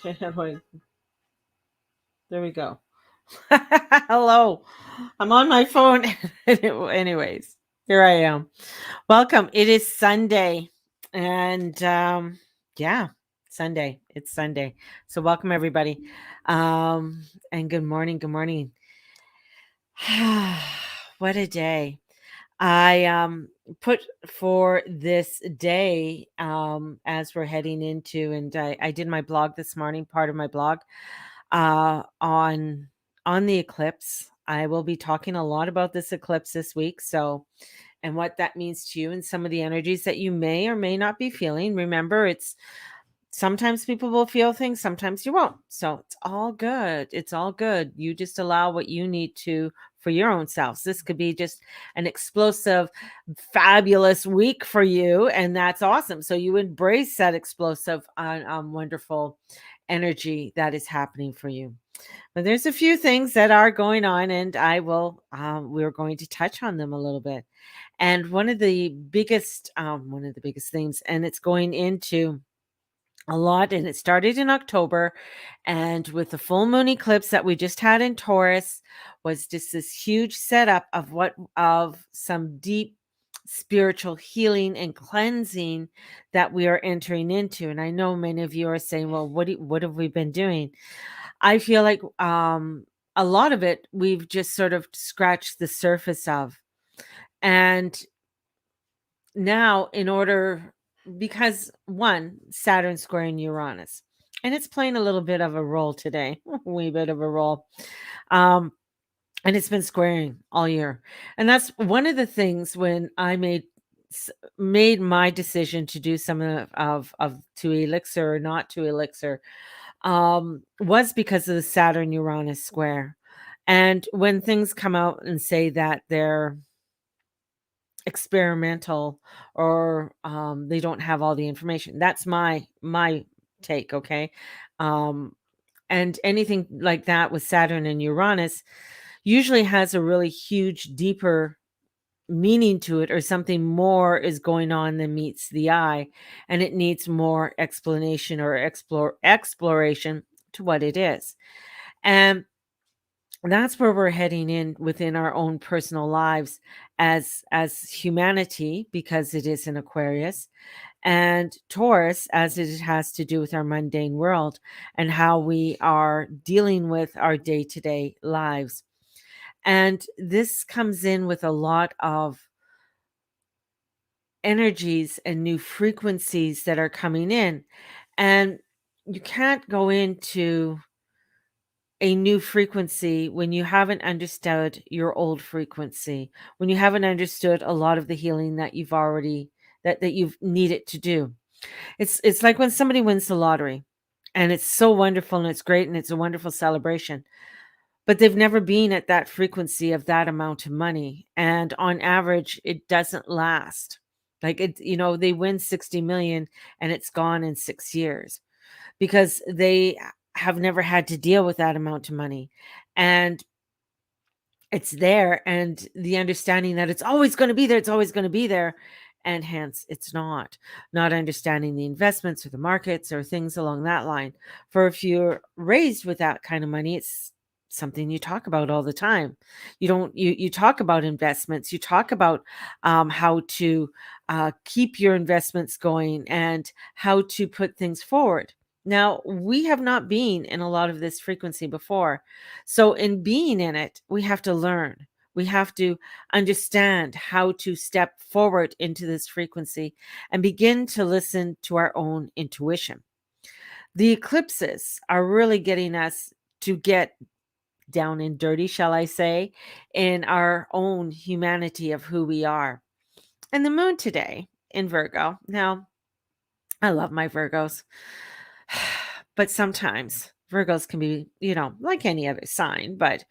Wait, there we go. Hello. I'm on my phone. Anyways, here I am. Welcome. It is Sunday. And yeah, Sunday. It's Sunday. So welcome everybody. And good morning. Good morning. What a day. I put for this day as we're heading into, and I did my blog this morning, part of my blog on the eclipse. I will be talking a lot about this eclipse this week, so and what that means to you and some of the energies that you may or may not be feeling. Remember, it's sometimes people will feel things, sometimes you won't. So it's all good. It's all good. You just allow what you need to for your own selves. This could be just an explosive, fabulous week for you, and that's awesome. So you embrace that explosive, wonderful energy that is happening for you. But there's a few things that are going on, and we're going to touch on them a little bit. And one of the biggest things, and it's going into a lot, and it started in October, and with the full moon eclipse that we just had in Taurus was just this huge setup of some deep spiritual healing and cleansing that we are entering into. And I know many of you are saying, well, what have we been doing? I feel like a lot of it we've just sort of scratched the surface of. And now, because one, Saturn squaring Uranus, and it's playing a little bit of a role today, a wee bit of a role. And it's been squaring all year. And that's one of the things when I made my decision to do some of to elixir or not to elixir, was because of the Saturn Uranus square. And when things come out and say that they're experimental or they don't have all the information, that's my take. Okay. um and anything like that with Saturn and Uranus usually has a really huge deeper meaning to it, or something more is going on than meets the eye, and it needs more explanation or exploration to what it is. And that's where we're heading in within our own personal lives as humanity, because it is an Aquarius, and Taurus as it has to do with our mundane world and how we are dealing with our day-to-day lives. And this comes in with a lot of energies and new frequencies that are coming in. And you can't go into a new frequency when you haven't understood your old frequency, when you haven't understood a lot of the healing that you've needed to do. It's like when somebody wins the lottery, and it's so wonderful and it's great and it's a wonderful celebration, but they've never been at that frequency of that amount of money, and on average it doesn't last. Like, they win 60 million and it's gone in 6 years because they have never had to deal with that amount of money. And it's there, and the understanding that it's always going to be there, it's always going to be there, and hence it's not understanding the investments or the markets or things along that line. For if you're raised with that kind of money, it's something you talk about all the time. You talk about investments, you talk about how to keep your investments going and how to put things forward. Now, we have not been in a lot of this frequency before. So, in being in it, we have to learn. We have to understand how to step forward into this frequency and begin to listen to our own intuition. The eclipses are really getting us to get down and dirty, shall I say, in our own humanity of who we are. And the moon today in Virgo. Now, I love my Virgos. But sometimes Virgos can be, like any other sign, but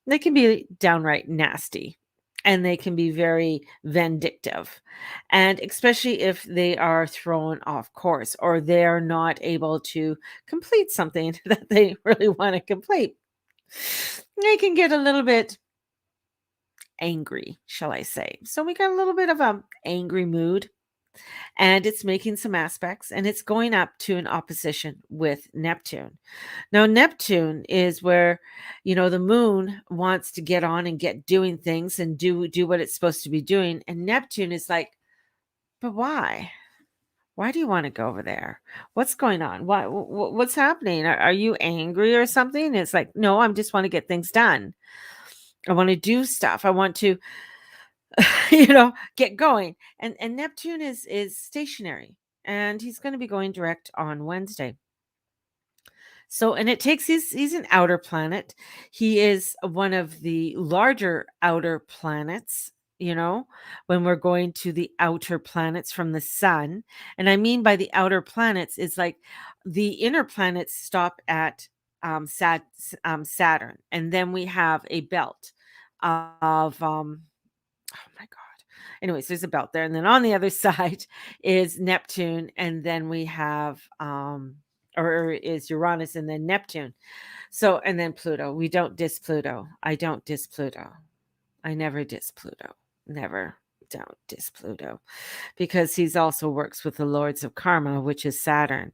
they can be downright nasty and they can be very vindictive. And especially if they are thrown off course or they're not able to complete something that they really want to complete, they can get a little bit angry, shall I say. So we got a little bit of a angry mood and it's making some aspects, and it's going up to an opposition with Neptune. Now, Neptune is where, the moon wants to get on and get doing things and do what it's supposed to be doing. And Neptune is like, but why? Why do you want to go over there? What's going on? What's happening? Are you angry or something? It's like, no, I just want to get things done. I want to do stuff. I want to, get going. And Neptune is stationary, and he's going to be going direct on Wednesday. So, and it takes he's an outer planet. He is one of the larger outer planets, when we're going to the outer planets from the sun. And I mean by the outer planets is like the inner planets stop at Saturn, and then we have a belt of oh my god. Anyways, there's a belt there, and then on the other side is Neptune, and then we have or is Uranus and then Neptune. So, and then Pluto. We don't diss Pluto. I don't diss Pluto. I never diss Pluto. Never. Don't diss Pluto, because he's also works with the lords of karma, which is Saturn.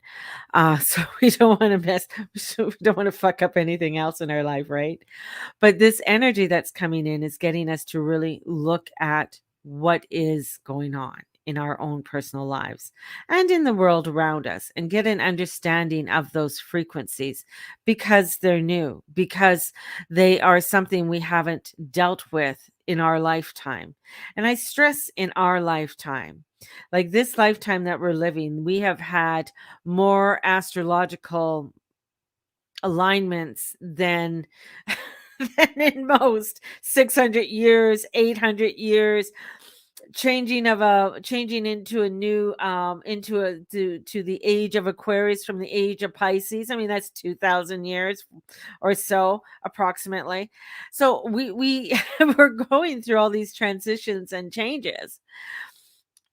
So we don't want to we don't want to fuck up anything else in our life, right? But this energy that's coming in is getting us to really look at what is going on in our own personal lives and in the world around us, and get an understanding of those frequencies, because they're new, because they are something we haven't dealt with in our lifetime. And I stress in our lifetime, like this lifetime that we're living, we have had more astrological alignments than than in most 600 years, 800 years, changing into a new into a to the age of Aquarius from the age of Pisces. I mean, that's 2000 years or so approximately. So we we're going through all these transitions and changes,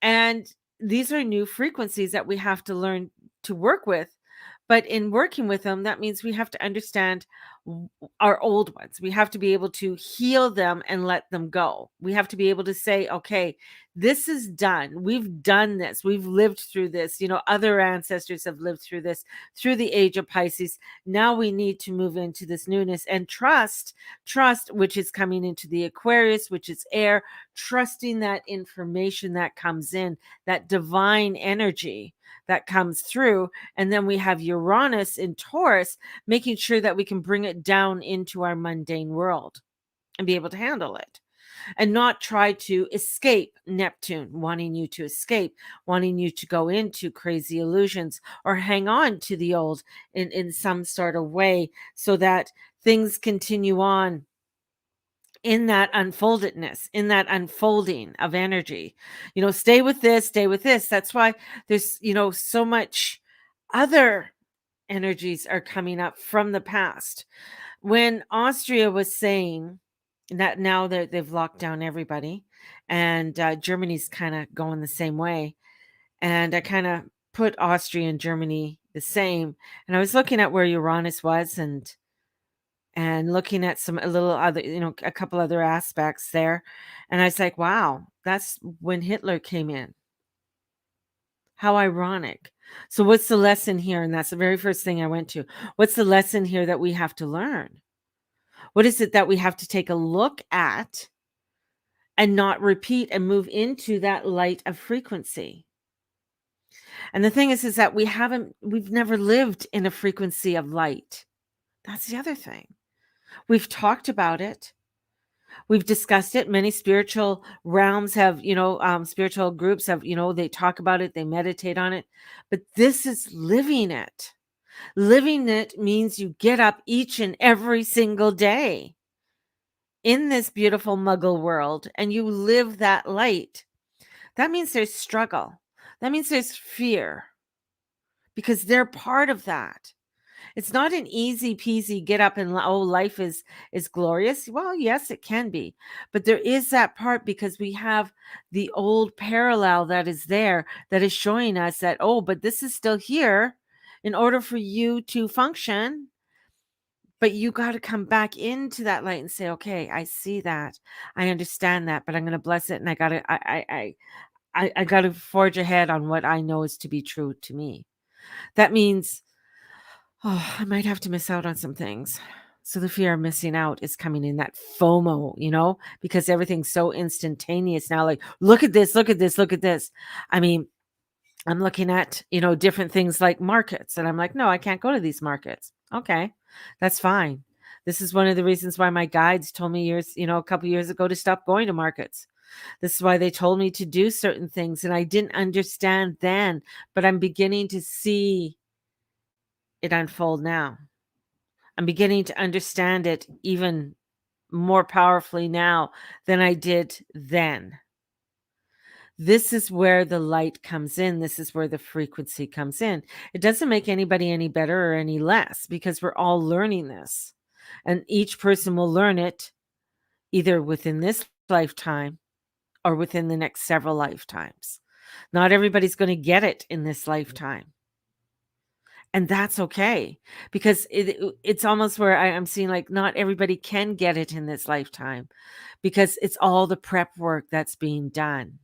and these are new frequencies that we have to learn to work with. But in working with them, that means we have to understand our old ones. We have to be able to heal them and let them go. We have to be able to say, okay, this is done. We've done this. We've lived through this. Other ancestors have lived through this, through the age of Pisces. Now we need to move into this newness and trust, which is coming into the Aquarius, which is air, trusting that information that comes in, that divine energy that comes through. And then we have Uranus in Taurus, making sure that we can bring it down into our mundane world and be able to handle it, and not try to escape Neptune, wanting you to escape, wanting you to go into crazy illusions or hang on to the old in some sort of way, so that things continue on in that unfoldedness, in that unfolding of energy. Stay with this, stay with this. That's why there's, so much other energies are coming up from the past. When Austria was saying that now that they've locked down everybody, and Germany's kind of going the same way, and I kind of put Austria and Germany the same, and I was looking at where Uranus was, and looking at a little other, a couple other aspects there. And I was like, wow, that's when Hitler came in. How ironic. So what's the lesson here? And that's the very first thing I went to. What's the lesson here that we have to learn? What is it that we have to take a look at and not repeat and move into that light of frequency? And the thing is that we've never lived in a frequency of light. That's the other thing. We've talked about it. We've discussed it. Many spiritual realms have, spiritual groups have, they talk about it, they meditate on it. But this is living it. Living it means you get up each and every single day in this beautiful muggle world and you live that light. That means there's struggle. That means there's fear, because they're part of that. It's not an easy peasy get up and life is glorious. Well, yes, it can be, but there is that part, because we have the old parallel that is there, that is showing us that, but this is still here in order for you to function. But you got to come back into that light and say, okay, I see that, I understand that, but I'm going to bless it, and I got to forge ahead on what I know is to be true to me. That means, oh, I might have to miss out on some things. So the fear of missing out is coming in, that FOMO, because everything's so instantaneous now. Like, look at this, look at this, look at this. I mean, I'm looking at, different things like markets, and I'm like, no, I can't go to these markets. Okay, that's fine. This is one of the reasons why my guides told me a couple years ago to stop going to markets. This is why they told me to do certain things, and I didn't understand then, but I'm beginning to see it unfold now. I'm beginning to understand it even more powerfully now than I did then. This is where the light comes in. This is where the frequency comes in. It doesn't make anybody any better or any less because we're all learning this. And each person will learn it either within this lifetime or within the next several lifetimes. Not everybody's going to get it in this lifetime. And that's okay, because it's almost where I'm seeing like not everybody can get it in this lifetime because it's all the prep work that's being done.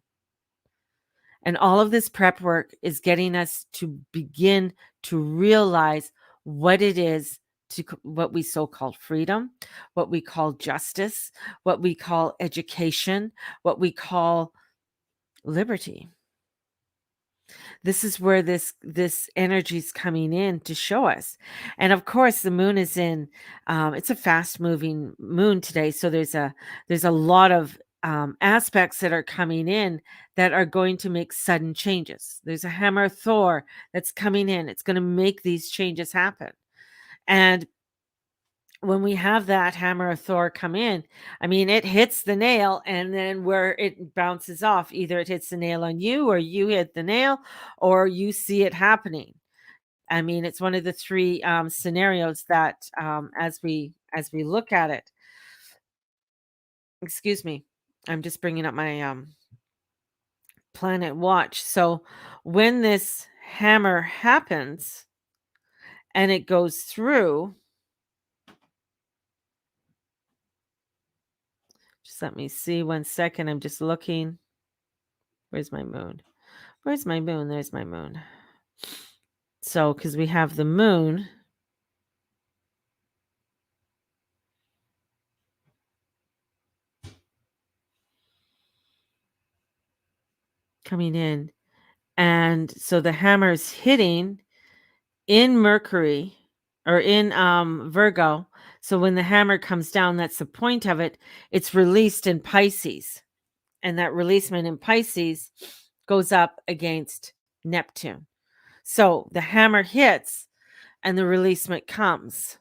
And all of this prep work is getting us to begin to realize what it is what we so called freedom, what we call justice, what we call education, what we call liberty. This is where this energy is coming in to show us. And of course the moon is in it's a fast moving moon today, so there's a lot of aspects that are coming in that are going to make sudden changes. There's a hammer of Thor that's coming in. It's going to make these changes happen. And when we have that hammer of Thor come in, I mean, it hits the nail, and then where it bounces off, either it hits the nail on you, or you hit the nail, or you see it happening. I mean, it's one of the three scenarios that, as we look at it, excuse me, I'm just bringing up my planet watch. So when this hammer happens and it goes through, just let me see 1 second. I'm just looking. Where's my moon? Where's my moon? There's my moon. So, because we have the moon coming in. And so the hammer is hitting in Mercury or in Virgo. So when the hammer comes down, that's the point of it. It's released in Pisces. And that releasement in Pisces goes up against Neptune. So the hammer hits and the releasement comes.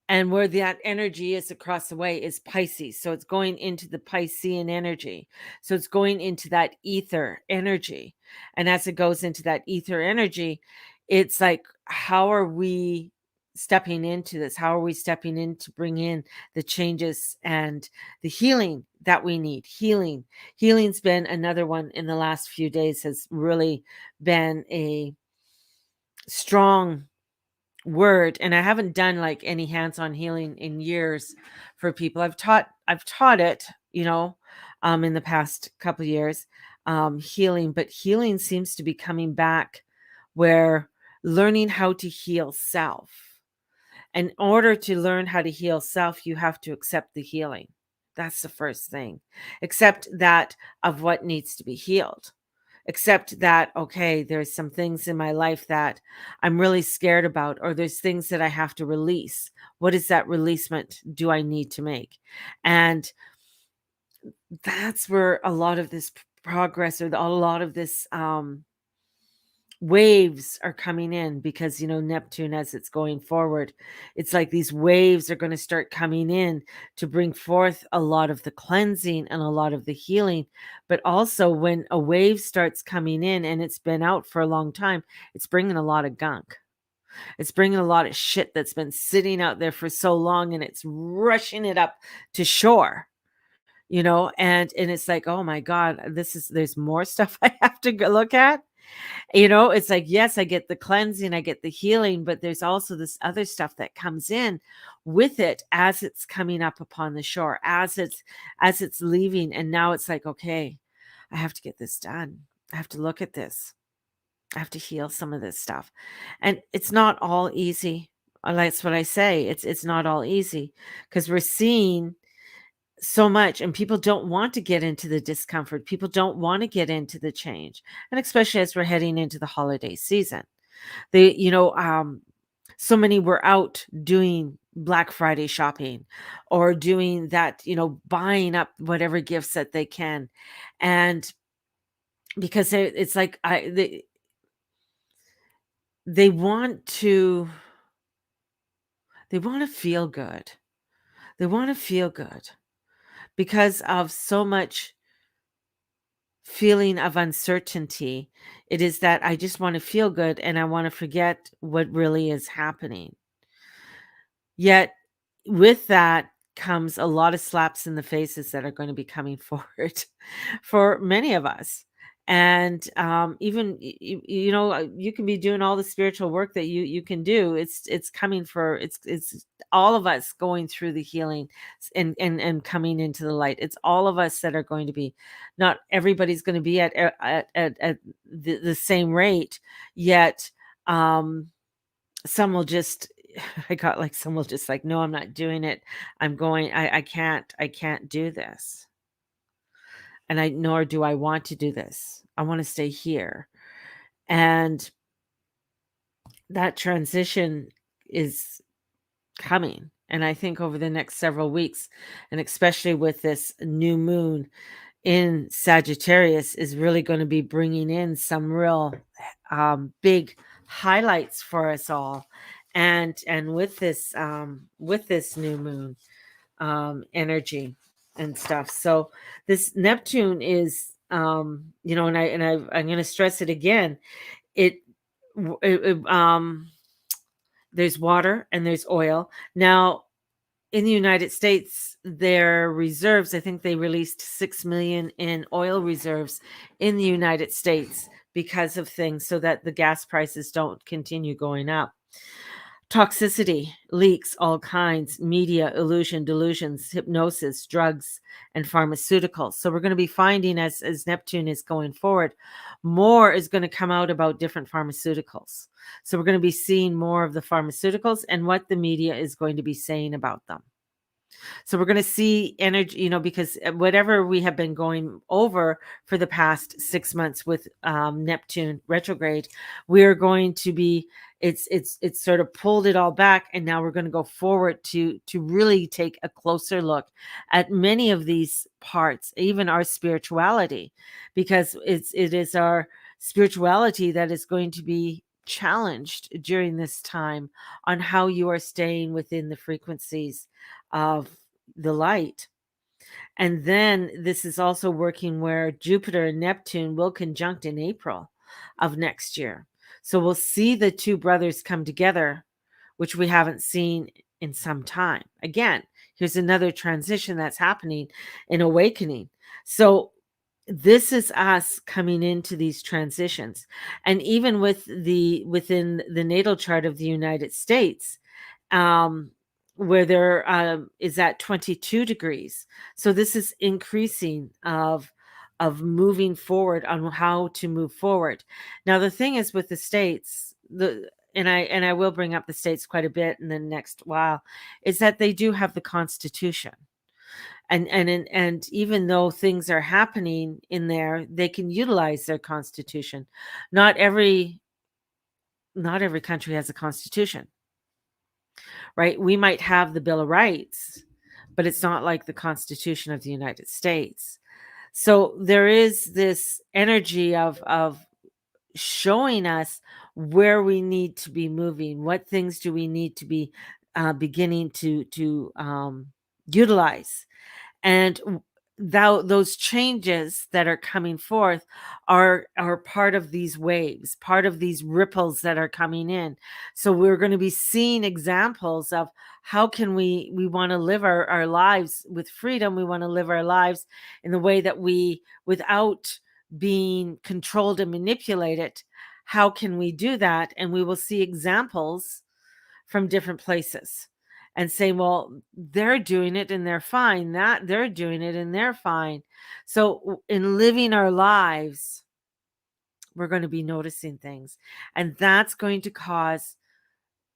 And where that energy is across the way is Pisces. So it's going into the Piscean energy. So it's going into that ether energy. And as it goes into that ether energy, it's like, how are we stepping into this? How are we stepping in to bring in the changes and the healing that we need? Healing's been another one in the last few days, has really been a strong word. And I haven't done like any hands-on healing in years for people. I've taught it, in the past couple of years, healing, but healing seems to be coming back, where learning how to heal self. In order to learn how to heal self, you have to accept the healing. That's the first thing. Accept that of what needs to be healed. Accept that, okay, there's some things in my life that I'm really scared about, or there's things that I have to release. What is that releasement do I need to make? And that's where a lot of this progress, or a lot of this waves are coming in, because Neptune, as it's going forward, it's like these waves are going to start coming in to bring forth a lot of the cleansing and a lot of the healing. But also, when a wave starts coming in and it's been out for a long time, it's bringing a lot of gunk. It's bringing a lot of shit that's been sitting out there for so long, and it's rushing it up to shore. And it's like, oh my God, there's more stuff I have to go look at. It's like, yes, I get the cleansing, I get the healing, but there's also this other stuff that comes in with it as it's coming up upon the shore, as it's leaving. And now it's like, okay, I have to get this done. I have to look at this. I have to heal some of this stuff. And it's not all easy. That's what I say. It's not all easy because we're seeing so much and people don't want to get into the discomfort. People don't want to get into the change. And especially as we're heading into the holiday season. They, so many were out doing Black Friday shopping or doing that, buying up whatever gifts that they can. And because it's like they want to they want to feel good. They want to feel good because of so much feeling of uncertainty. It is that I just want to feel good and I want to forget what really is happening. Yet with that comes a lot of slaps in the faces that are going to be coming forward for many of us. And even you can be doing all the spiritual work that you can do. It's coming for it's all of us going through the healing and coming into the light. It's all of us that are going to be. Not everybody's going to be at the same rate yet. Some will just I got like some will just like, no, I'm not doing it. I can't do this. And nor do I want to do this. I want to stay here. And that transition is coming. And I think over the next several weeks, and especially with this new moon in Sagittarius, is really going to be bringing in some real big highlights for us all. And with this new moon energy and stuff. So this Neptune is I'm going to stress it again. It, there's water and there's oil. Now, in the United States, their reserves, I think they released 6 million in oil reserves in the United States because of things so that the gas prices don't continue going up. Toxicity, leaks, all kinds, media, illusion, delusions, hypnosis, drugs, and pharmaceuticals. So we're going to be finding as Neptune is going forward, more is going to come out about different pharmaceuticals. So we're going to be seeing more of the pharmaceuticals and what the media is going to be saying about them. So we're going to see energy, because whatever we have been going over for the past 6 months with Neptune retrograde, we're going to be, it's sort of pulled it all back. And now we're going to go forward to really take a closer look at many of these parts, even our spirituality, because it is our spirituality that is going to be challenged during this time on how you are staying within the frequencies of the light. And then this is also working where Jupiter and Neptune will conjunct in April of next year. So we'll see the two brothers come together, which we haven't seen in some time. Again, here's another transition that's happening in awakening. So this is us coming into these transitions. And even within the natal chart of the United States, where there is at 22 degrees. So this is increasing of moving forward on how to move forward. Now the thing is with the states, and I will bring up the states quite a bit in the next while, is that they do have the Constitution. And even though things are happening in there, they can utilize their Constitution. Not every country has a Constitution. Right? We might have the Bill of Rights, but it's not like the Constitution of the United States. So there is this energy of showing us where we need to be moving, what things do we need to be beginning to utilize. And those changes that are coming forth are part of these waves, part of these ripples that are coming in. So we're going to be seeing examples of how can we want to live our lives with freedom. We want to live our lives in the way that without being controlled and manipulated. How can we do that? And we will see examples from different places. and say, well, they're doing it and they're fine. That they're doing it and they're fine. So in living our lives, we're going to be noticing things, and that's going to cause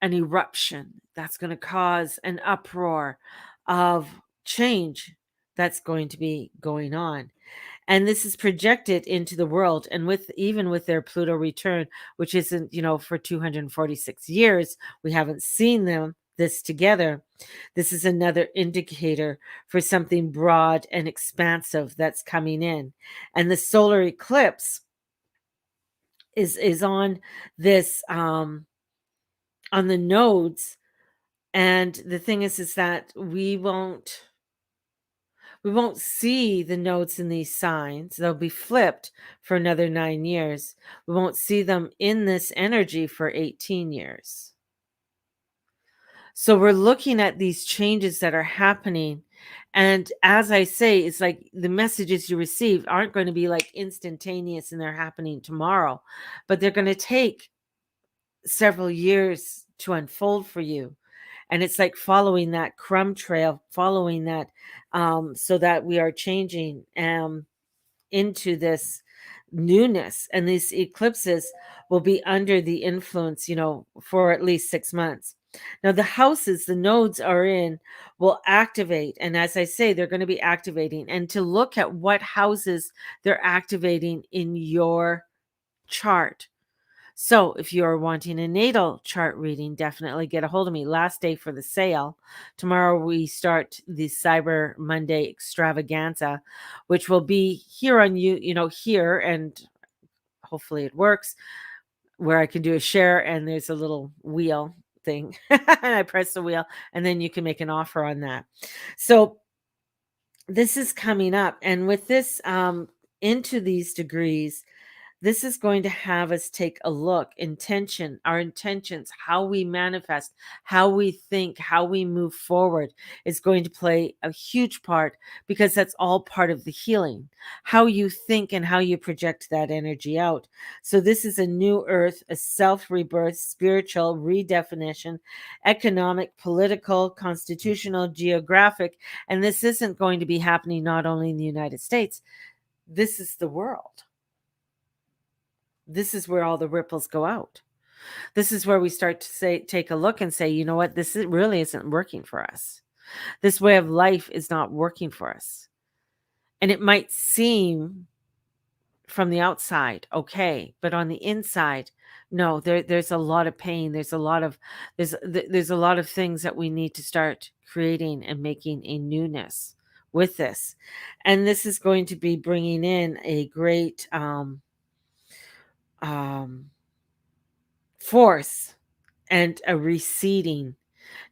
an eruption. That's going to cause an uproar of change that's going to be going on. And this is projected into the world. And with even with their Pluto return, which isn't, for 246 years, we haven't seen this together. This is another indicator for something broad and expansive that's coming in. And the solar eclipse is on this on the nodes. And the thing is that we won't see the nodes in these signs. They'll be flipped for another 9 years. We won't see them in this energy for 18 years. So we're looking at these changes that are happening. And as I say, it's like the messages you receive aren't going to be like instantaneous and they're happening tomorrow, but they're going to take several years to unfold for you. And it's like following that crumb trail, following that, so that we are changing into this newness. And these eclipses will be under the influence, for at least 6 months. Now, the houses the nodes are in will activate. And as I say, they're going to be activating. And to look at what houses they're activating in your chart. So if you're wanting a natal chart reading, definitely get a hold of me. Last day for the sale. Tomorrow we start the Cyber Monday extravaganza, which will be here on here, and hopefully it works, where I can do a share and there's a little wheel thing. And I press the wheel and then you can make an offer on that. So this is coming up. And with this into these degrees, this is going to have us take a look, our intentions, how we manifest, how we think, how we move forward is going to play a huge part, because that's all part of the healing, how you think and how you project that energy out. So this is a new earth, a self-rebirth, spiritual redefinition, economic, political, constitutional, geographic, and this isn't going to be happening not only in the United States. This is the world. This is where all the ripples go out. This is where we start to take a look and say, you know what, really isn't working for us. This way of life is not working for us. And it might seem from the outside okay, but on the inside, no, there's a lot of pain. There's a lot of things that we need to start creating and making a newness with this. And this is going to be bringing in a great force and a receding.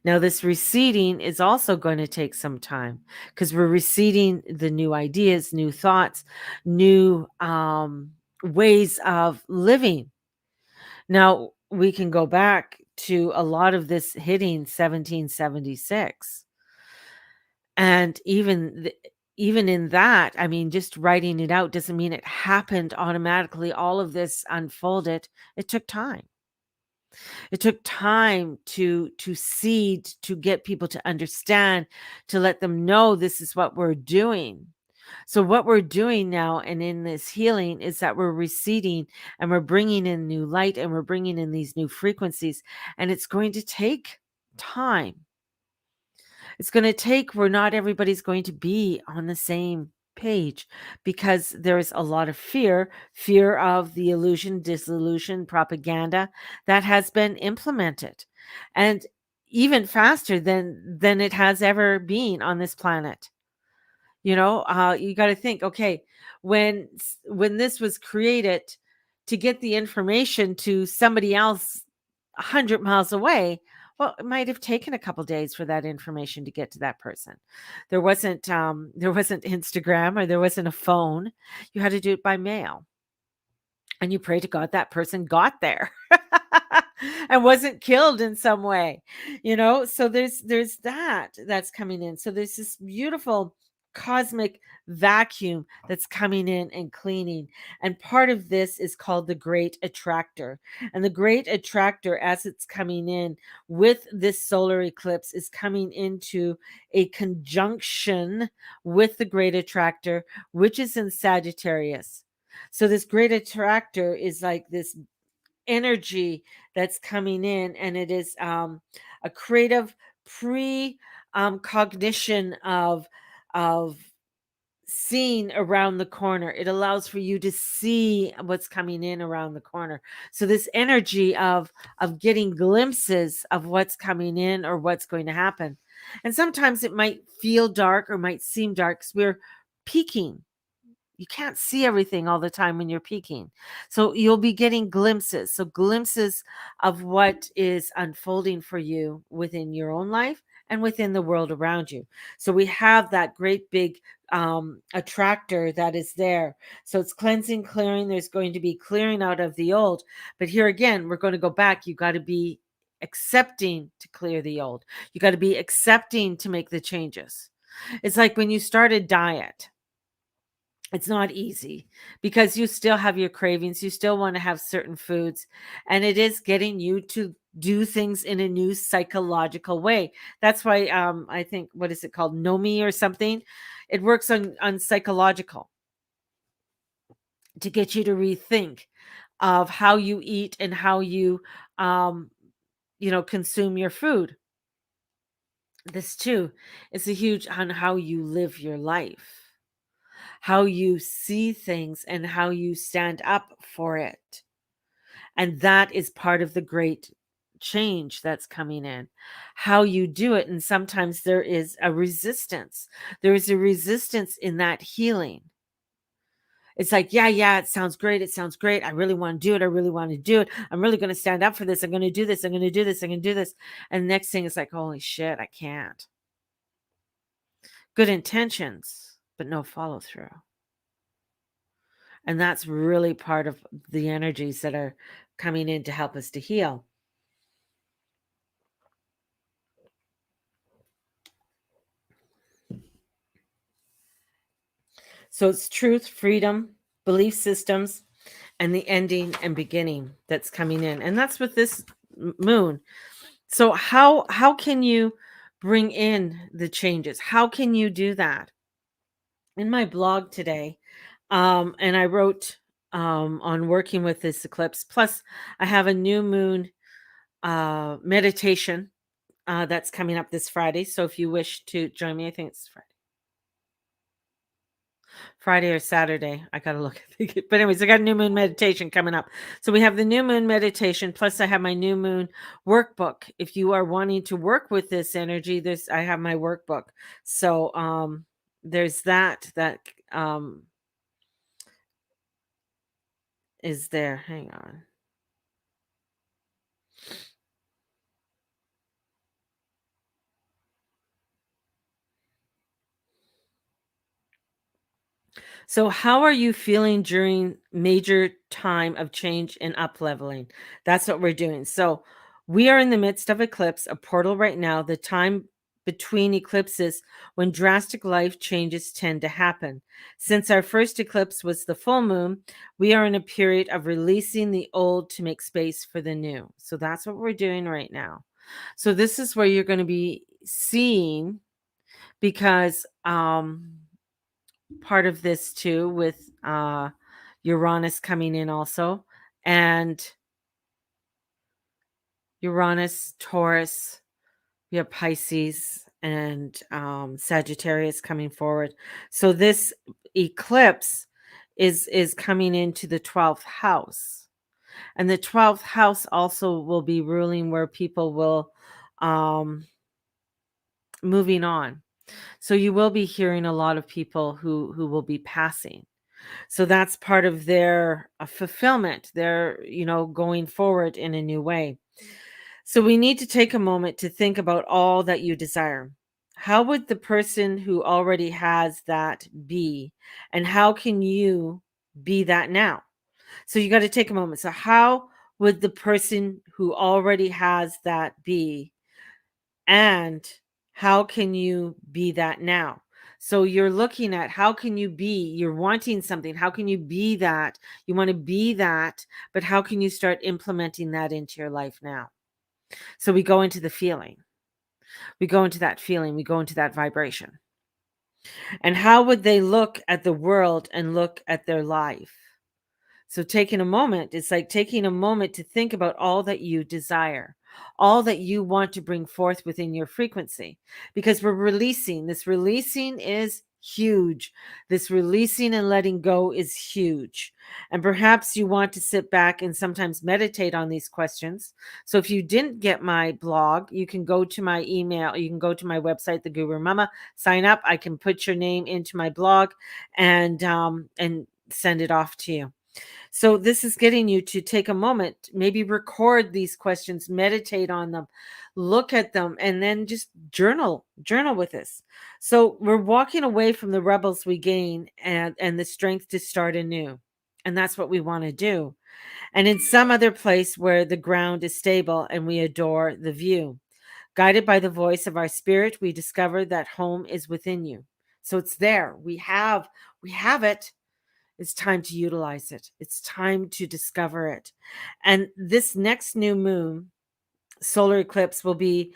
Now, this receding is also going to take some time, because we're receding the new ideas, new thoughts, new ways of living. Now, we can go back to a lot of this hitting 1776. And even in that, I mean, just writing it out doesn't mean it happened automatically. All of this unfolded. It took time. It took time to seed, to get people to understand, to let them know this is what we're doing. So what we're doing now and in this healing is that we're receding and we're bringing in new light and we're bringing in these new frequencies, and it's going to take time. It's going to take where not everybody's going to be on the same page, because there's a lot of fear of the illusion, disillusion, propaganda that has been implemented, and even faster than it has ever been on this planet. You got to think, okay, when this was created, to get the information to somebody else 100 miles away, well, it might have taken a couple days for that information to get to that person. There wasn't Instagram, or there wasn't a phone. You had to do it by mail. And you pray to God that person got there and wasn't killed in some way. So there's that's coming in. So there's this beautiful cosmic vacuum that's coming in and cleaning. And part of this is called the Great Attractor. And the Great Attractor, as it's coming in with this solar eclipse, is coming into a conjunction with the Great Attractor, which is in Sagittarius. So this Great Attractor is like this energy that's coming in, and it is a creative pre cognition of seeing around the corner. It allows for you to see what's coming in around the corner. So this energy of getting glimpses of what's coming in or what's going to happen. And sometimes it might feel dark or might seem dark because we're peaking. You can't see everything all the time when you're peaking. So you'll be getting glimpses. So glimpses of what is unfolding for you within your own life and within the world around you. So we have that great big attractor that is there. So it's cleansing, clearing. There's going to be clearing out of the old. But here again, we're going to go back. You got to be accepting to clear the old. You got to be accepting to make the changes. It's like when you start a diet, it's not easy because you still have your cravings. You still want to have certain foods, and it is getting you to do things in a new psychological way. That's why I think, what is it called? Nomi or something. It works on psychological to get you to rethink of how you eat and how you um, consume your food. This too is a huge on how you live your life, how you see things and how you stand up for it. And that is part of the great change that's coming in, how you do it. And sometimes there is a resistance. There is a resistance in that healing. It's like, yeah, it sounds great. It sounds great. I really want to do it. I really want to do it. I'm really going to stand up for this. I'm going to do this. I'm going to do this. I'm going to do this. And the next thing is like, holy shit, I can't. Good intentions, but no follow through. And that's really part of the energies that are coming in to help us to heal. So it's truth, freedom, belief systems, and the ending and beginning that's coming in. And that's with this moon. So how can you bring in the changes? How can you do that? In my blog today, and I wrote on working with this eclipse. Plus, I have a new moon meditation that's coming up this Friday. So if you wish to join me, I think it's Friday or Saturday. I gotta look. But anyways, I got a new moon meditation coming up. So we have the new moon meditation. Plus, I have my new moon workbook. If you are wanting to work with this energy, I have my workbook. So there's that is there. Hang on. So, how are you feeling during major time of change and up leveling? That's what we're doing. So, we are in the midst of eclipse, a portal right now, the time between eclipses when drastic life changes tend to happen. Since our first eclipse was the full moon, we are in a period of releasing the old to make space for the new. So, that's what we're doing right now. So, this is where you're going to be seeing because part of this too with Uranus coming in also, and Uranus, Taurus, we have Pisces and Sagittarius coming forward. So this eclipse is coming into the 12th house. And the 12th house also will be ruling where people will moving on. So you will be hearing a lot of people who will be passing. So that's part of their fulfillment. They're, going forward in a new way. So we need to take a moment to think about all that you desire. How would the person who already has that be? And how can you be that now? So you got to take a moment. So, how would the person who already has that be? And how can you be that now? So you're looking at how can you be, you're wanting something. How can you be that? You want to be that, but how can you start implementing that into your life now? So we go into the feeling. We go into that feeling. We go into that vibration. And how would they look at the world and look at their life? So taking a moment, it's like taking a moment to think about all that you desire, all that you want to bring forth within your frequency, because we're releasing. This releasing is huge. This releasing and letting go is huge. And perhaps you want to sit back and sometimes meditate on these questions. So if you didn't get my blog, you can go to my email, you can go to my website, The Guru Mama, sign up. I can put your name into my blog and send it off to you. So this is getting you to take a moment, maybe record these questions, meditate on them, look at them, and then just journal with this. So we're walking away from the rebels we gain and the strength to start anew. And that's what we want to do. And in some other place where the ground is stable and we adore the view. Guided by the voice of our spirit, we discover that home is within you. So it's there. We have it. It's time to utilize it. It's time to discover it. And this next new moon solar eclipse will be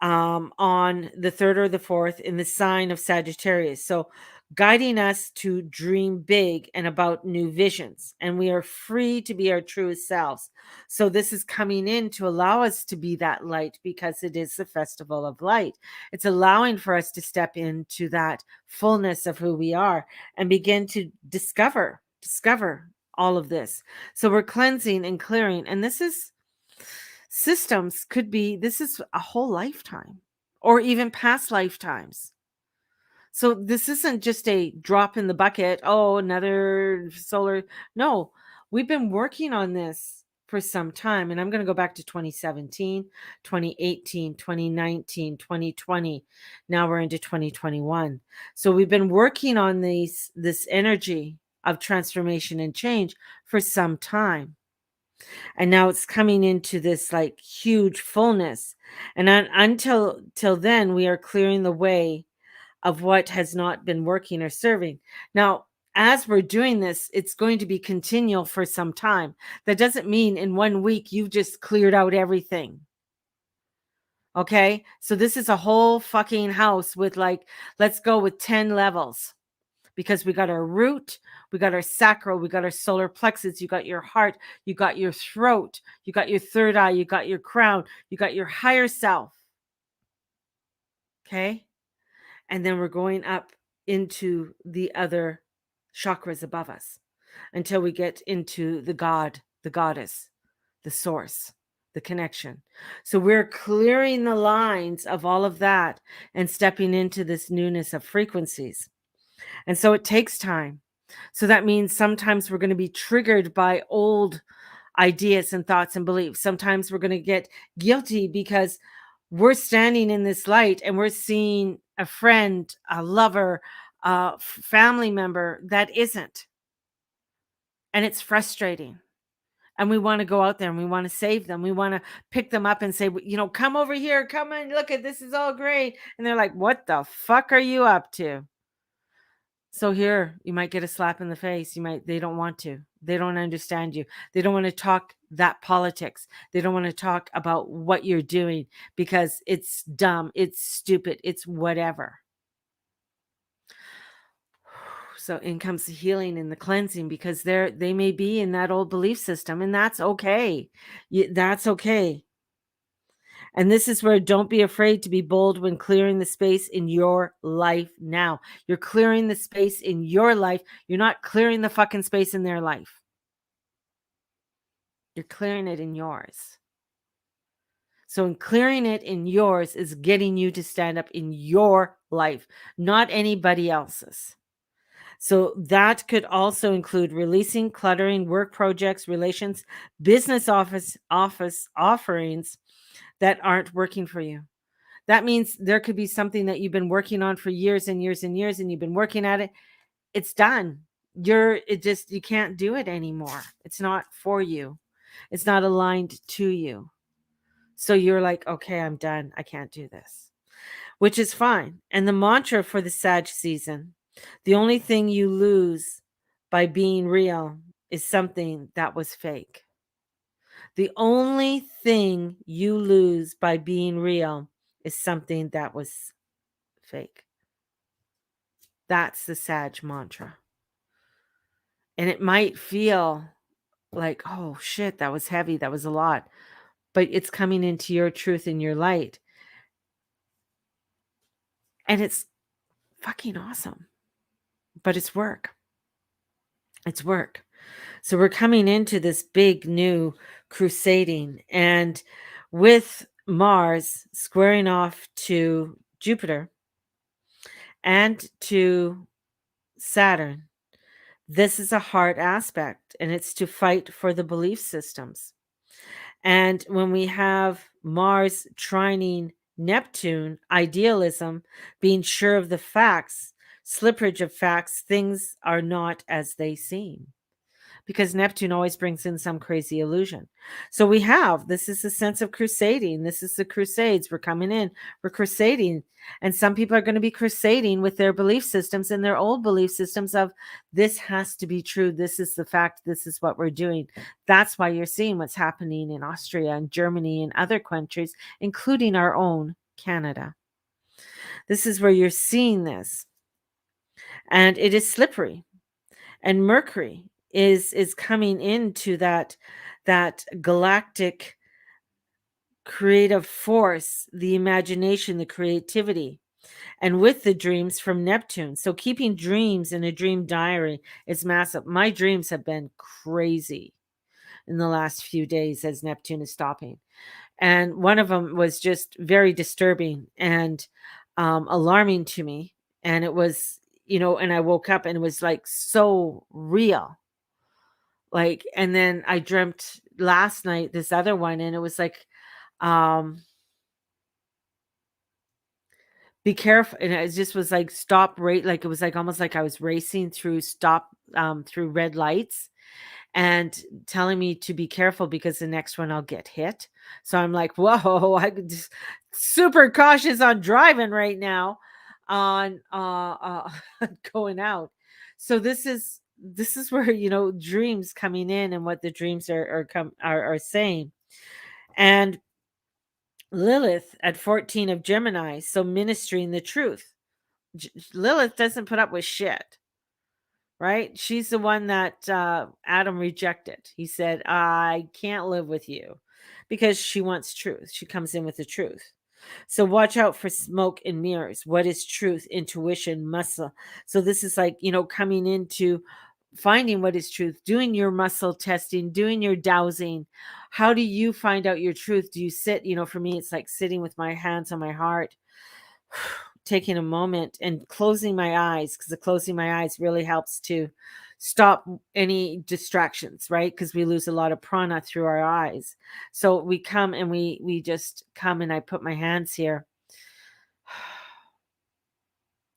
on the 3rd or the 4th in the sign of Sagittarius. So, guiding us to dream big and about new visions. And we are free to be our truest selves. So, this is coming in to allow us to be that light because it is the festival of light. It's allowing for us to step into that fullness of who we are and begin to discover all of this. So, we're cleansing and clearing. And this is systems could be this is a whole lifetime or even past lifetimes. So this isn't just a drop in the bucket, oh, another solar. No, we've been working on this for some time. And I'm going to go back to 2017, 2018, 2019, 2020. Now we're into 2021. So we've been working on this energy of transformation and change for some time. And now it's coming into this like huge fullness. And until till then we are clearing the way of what has not been working or serving. Now as we're doing this, it's going to be continual for some time. That doesn't mean in 1 week you've just cleared out everything. Okay, so this is a whole fucking house with like, let's go with 10 levels, because we got our root, we got our sacral, we got our solar plexus, you got your heart, you got your throat, you got your third eye, you got your crown, you got your higher self. Okay? And then we're going up into the other chakras above us until we get into the God, the goddess, the source, the connection. So we're clearing the lines of all of that and stepping into this newness of frequencies. And so it takes time. So that means sometimes we're going to be triggered by old ideas and thoughts and beliefs. Sometimes we're going to get guilty because we're standing in this light and we're seeing a friend, a lover, a family member that isn't. And it's frustrating. And we want to go out there and we want to save them. We want to pick them up and say, come over here, come and look at this, is all great. And they're like, what the fuck are you up to? So here, you might get a slap in the face. They don't want to. They don't understand you. They don't want to talk that politics. They don't want to talk about what you're doing because it's dumb, it's stupid, it's whatever. So in comes the healing and the cleansing, because they may be in that old belief system, and that's okay. That's okay. And this is where don't be afraid to be bold when clearing the space in your life now. You're clearing the space in your life. You're not clearing the fucking space in their life. You're clearing it in yours. So in clearing it in yours is getting you to stand up in your life, not anybody else's. So that could also include releasing cluttering work projects, relations, business office offerings that aren't working for you. That means there could be something that you've been working on for years and years and years, and you've been working at it. It's done. You can't do it anymore. It's not for you. It's not aligned to you. So you're like, okay, I'm done. I can't do this. which is fine. And the mantra for the Sag season, the only thing you lose by being real is something that was fake. The only thing you lose by being real is something that was fake. That's the Sag mantra. And it might feel like, oh shit, that was heavy. That was a lot. But it's coming into your truth and your light. And it's fucking awesome. But it's work. It's work. So we're coming into this big new crusading. And with Mars squaring off to Jupiter and to Saturn, this is a hard aspect, and it's to fight for the belief systems. And when we have Mars trining Neptune, idealism, being sure of the facts, slipperage of facts, things are not as they seem. Because Neptune always brings in some crazy illusion. So we have this is a sense of crusading. This is the Crusades. We're coming in, we're crusading. And some people are going to be crusading with their belief systems and their old belief systems of this has to be true. This is the fact. This is what we're doing. That's why you're seeing what's happening in Austria and Germany and other countries, including our own Canada. This is where you're seeing this. And it is slippery. And Mercury is coming into that galactic creative force, the imagination, the creativity, and with the dreams from Neptune. So keeping dreams in a dream diary is massive. My dreams have been crazy in the last few days as Neptune is stopping, and one of them was just very disturbing and alarming to me. And it was, and I woke up and it was like so real. Like, and then I dreamt last night this other one, and it was like, um, be careful. And it just was like, stop, rate. Like, it was like almost like I was racing through through red lights and telling me to be careful because the next one I'll get hit. So I'm like, whoa, I could just super cautious on driving right now on going out. So this is where dreams coming in and what the dreams are saying. And Lilith at 14 of Gemini, so ministering the truth. Lilith doesn't put up with shit, right? She's the one that Adam rejected. He said, I can't live with you because she wants truth. She comes in with the truth. So watch out for smoke and mirrors. What is truth, intuition, muscle? So this is like, coming into finding what is truth, doing your muscle testing, doing your dowsing. How do you find out your truth? Do you sit, for me, it's like sitting with my hands on my heart, taking a moment and closing my eyes, because the closing my eyes really helps to stop any distractions, right? Because we lose a lot of prana through our eyes. So we come and we just come, and I put my hands here.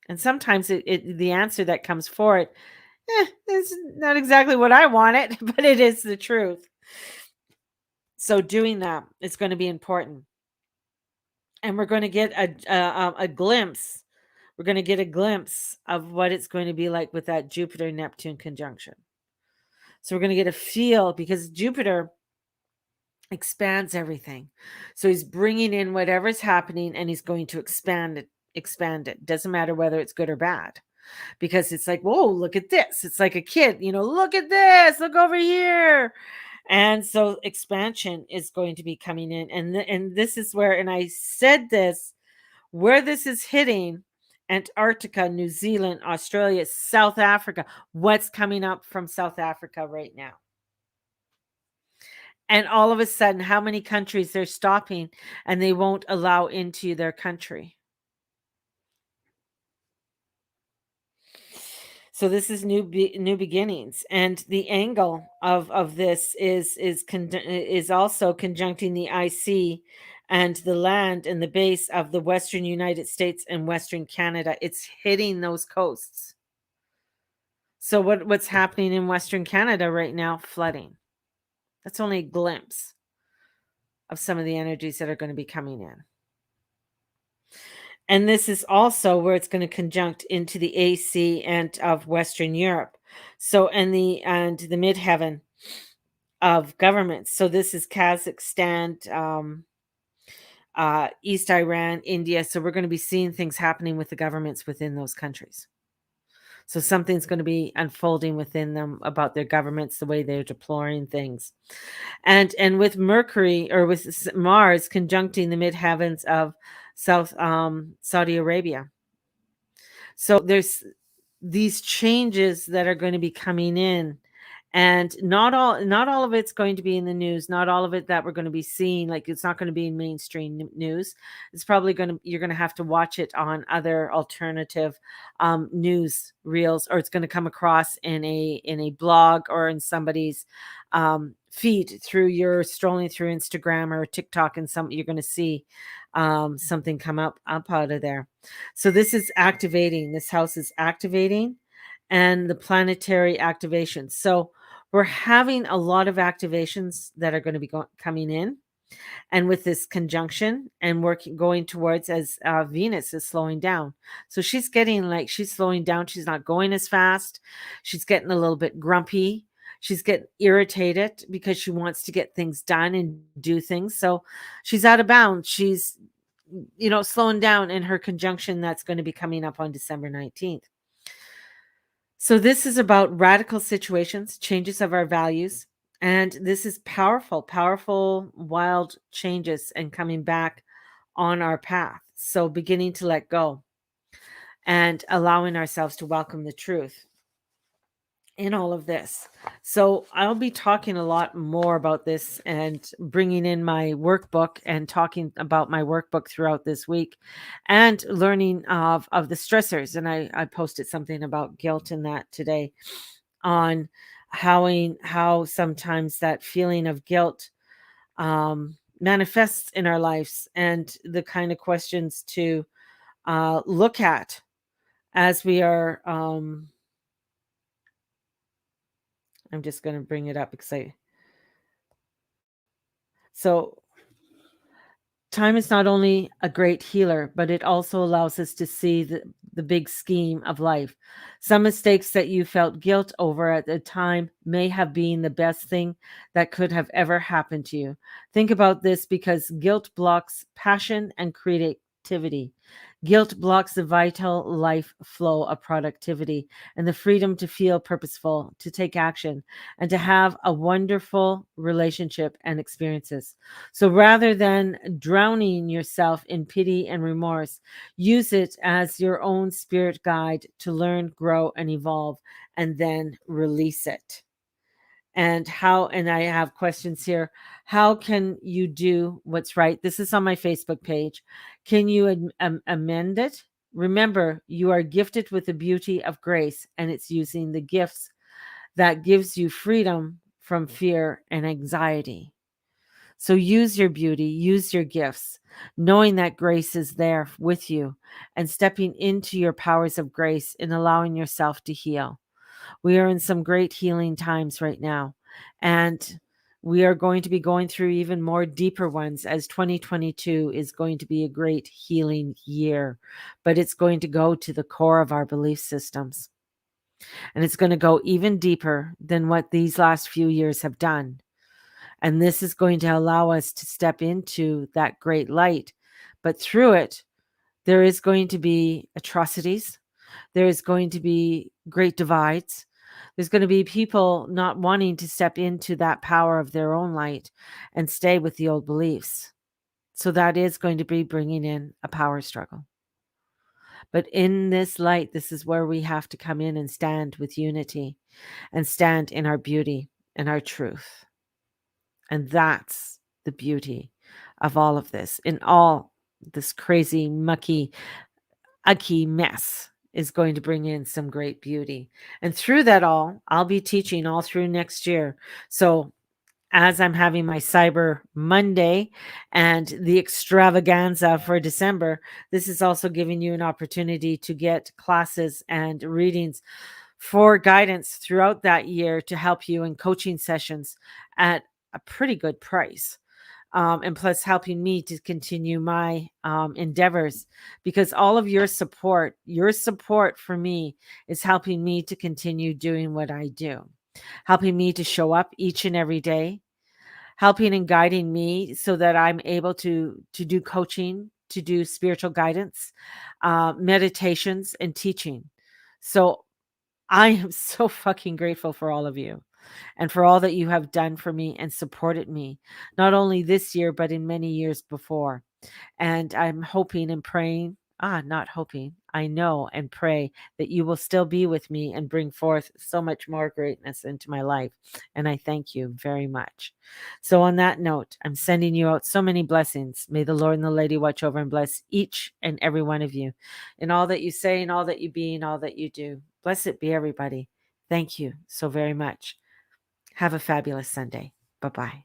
And sometimes the answer that comes for it, it's not exactly what I wanted, but it is the truth. So doing that is going to be important. And we're going to get a glimpse. We're going to get a glimpse of what it's going to be like with that Jupiter-Neptune conjunction. So we're going to get a feel, because Jupiter expands everything. So he's bringing in whatever's happening, and he's going to expand it. Doesn't matter whether it's good or bad. Because it's like, whoa, look at this. It's like a kid, look at this, look over here. And so expansion is going to be coming in. And this is where, and I said this, where this is hitting Antarctica, New Zealand, Australia, South Africa. What's coming up from South Africa right now? And all of a sudden, how many countries they're stopping and they won't allow into their country? So this is new beginnings, and the angle of this is also conjuncting the IC and the land and the base of the Western United States and Western Canada. It's hitting those coasts. So what's happening in Western Canada right now? Flooding. That's only a glimpse of some of the energies that are going to be coming in. And this is also where it's going to conjunct into the AC and of Western Europe. So and the midheaven of governments. So this is Kazakhstan, East Iran, India. So we're going to be seeing things happening with the governments within those countries. So something's going to be unfolding within them about their governments, the way they're deploying things. And with Mercury or with Mars conjuncting the midheavens of Saudi Arabia. So there's these changes that are going to be coming in, and not all of it's going to be in the news, not all of it that we're going to be seeing, like it's not going to be in mainstream news. It's probably going to You're going to have to watch it on other alternative news reels, or it's going to come across in a blog or in somebody's feed through your strolling through Instagram or TikTok, and you're going to see something come up out of there. So this house is activating, and the planetary activation. So we're having a lot of activations that are going to be coming in, and with this conjunction and working going towards as Venus is slowing down. So she's slowing down. She's not going as fast. She's getting a little bit grumpy. She's getting irritated because she wants to get things done and do things. So she's out of bounds. She's slowing down in her conjunction that's going to be coming up on December 19th. So this is about radical situations, changes of our values, and this is powerful, powerful, wild changes and coming back on our path. So beginning to let go and allowing ourselves to welcome the truth in all of this. So I'll be talking a lot more about this and bringing in my workbook and talking about my workbook throughout this week and learning of the stressors. And I posted something about guilt in that today on how sometimes that feeling of guilt manifests in our lives, and the kind of questions to look at as we are I'm just going to bring it up because so time is not only a great healer, but it also allows us to see the big scheme of life. Some mistakes that you felt guilt over at the time may have been the best thing that could have ever happened to you. Think about this, because guilt blocks passion and creativity. Guilt blocks the vital life flow of productivity and the freedom to feel purposeful, to take action, and to have a wonderful relationship and experiences. So rather than drowning yourself in pity and remorse, use it as your own spirit guide to learn, grow, and evolve, and then release it. And I have questions here. How can you do what's right? This is on my Facebook page. Can you amend it? Remember, you are gifted with the beauty of grace, and it's using the gifts that gives you freedom from fear and anxiety. So use your beauty, use your gifts, knowing that grace is there with you, and stepping into your powers of grace and allowing yourself to heal. We are in some great healing times right now, and we are going to be going through even more deeper ones, as 2022 is going to be a great healing year, but it's going to go to the core of our belief systems. And it's going to go even deeper than what these last few years have done. And this is going to allow us to step into that great light. But through it, there is going to be atrocities. There is going to be great divides. There's going to be people not wanting to step into that power of their own light and stay with the old beliefs. So that is going to be bringing in a power struggle. But in this light, this is where we have to come in and stand with unity and stand in our beauty and our truth. And that's the beauty of all of this. In all this crazy, mucky, ugly mess is going to bring in some great beauty. And through that all, I'll be teaching all through next year. So as I'm having my Cyber Monday and the extravaganza for December, this is also giving you an opportunity to get classes and readings for guidance throughout that year to help you in coaching sessions at a pretty good price. and plus helping me to continue my endeavors, because all of your support for me is helping me to continue doing what I do, helping me to show up each and every day, helping and guiding me so that I'm able to do coaching, to do spiritual guidance, meditations, and teaching. So I am so fucking grateful for all of you and for all that you have done for me and supported me, not only this year, but in many years before. And I'm hoping and praying, not hoping, I know and pray that you will still be with me and bring forth so much more greatness into my life. And I thank you very much. So, on that note, I'm sending you out so many blessings. May the Lord and the Lady watch over and bless each and every one of you in all that you say and all that you be and all that you do. Blessed be everybody. Thank you so very much. Have a fabulous Sunday. Bye bye.